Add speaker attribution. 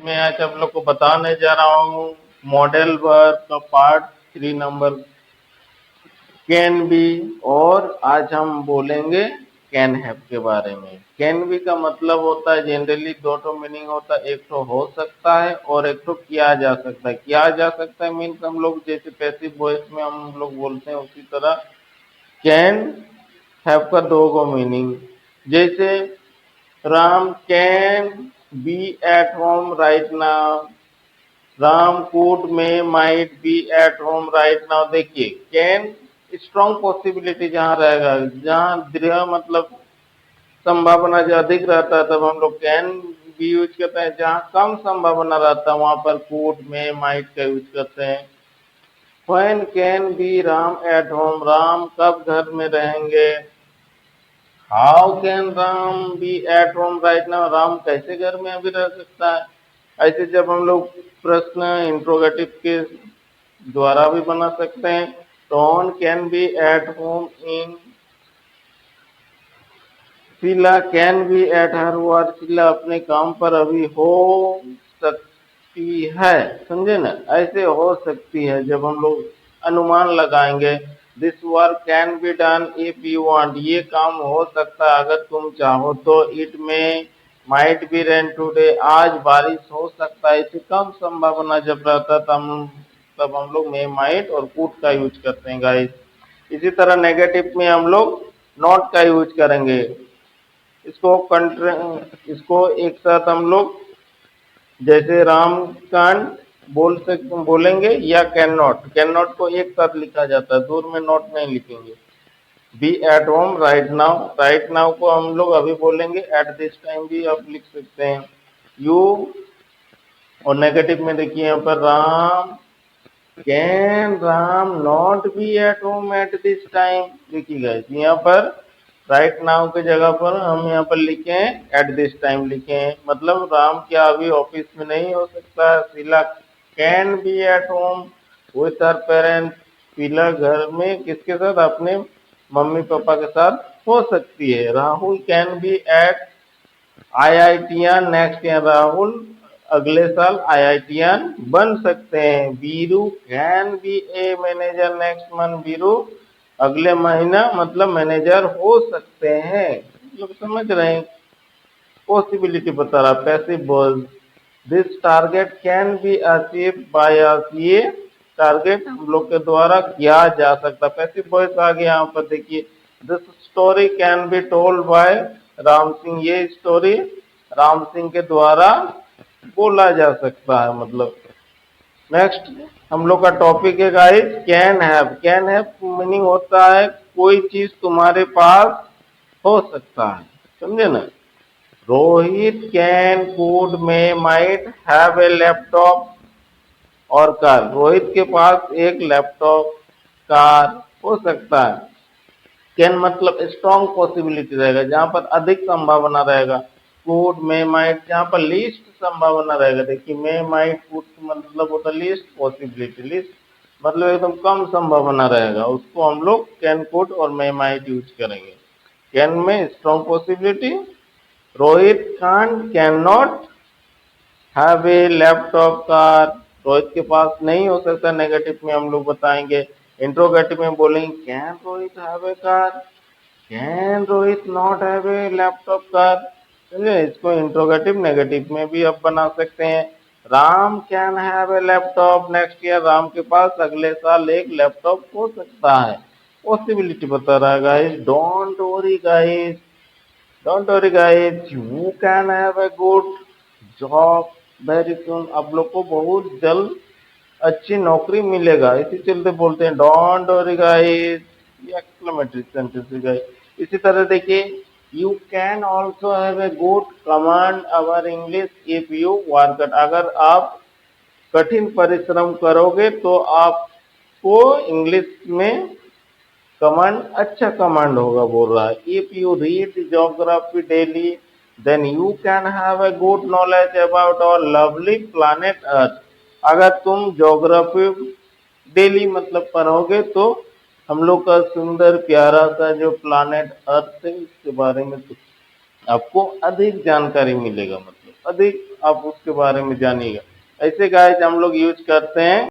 Speaker 1: मैं आज आप लोग को बताने जा रहा हूँ मॉडल वर्ब का पार्ट 3 नंबर कैन बी। और आज हम बोलेंगे कैन हैव के बारे में। कैन बी का मतलब होता है जनरली दो तो मीनिंग होता है, एक तो हो सकता है और एक तो किया जा सकता है। किया जा सकता है मीन्स हम लोग जैसे पैसिव वॉइस में हम लोग बोलते हैं उसी तरह कैन हैव का दो गो मीनिंग। जैसे Ram can be at home right now, Ram could may might be at home right now. देखिए कैन स्ट्रॉन्ग पॉसिबिलिटी जहाँ रहेगा, जहाँ दृढ़ मतलब संभावना जो अधिक रहता है तब हम लोग कैन भी यूज करते हैं। जहाँ कम संभावना रहता है वहां पर कुड में माइट का यूज करते हैं। When can be Ram at home, Ram कब घर में रहेंगे। How can Ram be at home right now, Ram कैसे घर में अभी रह सकता है। ऐसे जब हम लोग प्रश्न इंट्रोगेटिव के द्वारा भी बना सकते हैं। Tom can be at home in, Sheela can be at her work, Sheela अपने काम पर अभी हो सकती है। समझे ना, ऐसे हो सकती है जब हम लोग अनुमान लगाएंगे। This work can be done if you want, ये काम हो सकता है अगर तुम चाहो तो। इट में माइट बी रेन टुडे, आज बारिश हो सकता है। इससे कम संभावना जब रहता तब हम लोग में माइट और कुड का यूज करते हैं गाइस। इसी तरह नेगेटिव में हम लोग नॉट का यूज करेंगे। इसको एक साथ हम लोग जैसे राम कांड बोलेंगे या कैन नॉट को एक साथ लिखा जाता है, दूर में नॉट नहीं लिखेंगे। Be at home right now को हम लोग अभी बोलेंगे, एट दिस टाइम भी आप लिख सकते हैं। यू और नेगेटिव में देखिए यहाँ पर Ram can Ram not be at home at this time. देखिएगा यहाँ पर राइट नाउ की जगह पर हम यहाँ पर लिखे हैं एट दिस टाइम लिखे हैं, मतलब राम क्या अभी ऑफिस में नहीं हो सकता। Sheela can be at home with her parents, Sheela घर में किसके साथ, अपने मम्मी पापा के साथ हो सकती है। Rahul can be at IITian next year, Rahul अगले साल आईआईटियान बन सकते हैं। Veeru can be a manager next month, Veeru अगले महीना मतलब मैनेजर हो सकते हैं। लोग समझ रहे हैं, पॉसिबिलिटी बता रहा passive voice. This target can be achieve by us, ये टारगेट हम लोग के द्वारा किया जा सकता। पैसिव वॉइस आ गया यहाँ पर देखिए। This story can be told by Ram Singh, ये स्टोरी राम सिंह के द्वारा बोला जा सकता है। मतलब नेक्स्ट हम लोग का टॉपिक है guys can have. Can have meaning होता है कोई चीज तुम्हारे पास हो सकता है, समझे ना। Rohit can could may might have a laptop और कार, रोहित के पास एक लैपटॉप कार हो सकता है। कैन मतलब स्ट्रॉन्ग पॉसिबिलिटी रहेगा, जहां पर अधिक संभावना रहेगा। कुड में माइट जहां पर लीस्ट संभावना रहेगा। देखिए में माइट कुड मतलब होता है लीस्ट पॉसिबिलिटी, लीस्ट मतलब एकदम कम संभावना रहेगा, उसको हम लोग कैन कुड और में माइट यूज करेंगे। कैन में strong possibility, Rohit can not have a laptop car, Rohit के पास नहीं हो सकता। नेगेटिव में हम लोग बताएंगे। इंट्रोगेटिव में बोलेंगे can Rohit have a car, can Rohit not have a laptop car. समझे, इसको इंट्रोगेटिव नेगेटिव में भी आप बना सकते हैं। Ram can have A laptop next year, Ram के पास अगले साल एक लैपटॉप हो सकता है। पॉसिबिलिटी बता रहा है guys. Don't worry guys, you can have a good job very soon, आप लोग को बहुत जल्द अच्छी नौकरी मिलेगा। इसी चलते बोलते हैं डोंट वरी गाइस, ये एक्सक्लेमेटरी सेंटेंस है गाइस। इसी तरह देखिए you can also have a good command our English if you work, अगर आप कठिन परिश्रम करोगे तो आपको इंग्लिश में कमांड अच्छा कमांड होगा बोल रहा है। If you read geography daily then you can have a good knowledge about our lovely planet earth, अगर तुम ज्योग्राफी डेली मतलब पढ़ोगे तो हम लोग का सुंदर प्यारा सा जो प्लैनेट अर्थ है इसके बारे में तो आपको अधिक जानकारी मिलेगा, मतलब अधिक आप उसके बारे में जानिएगा। ऐसे गाइस हम लोग यूज करते हैं।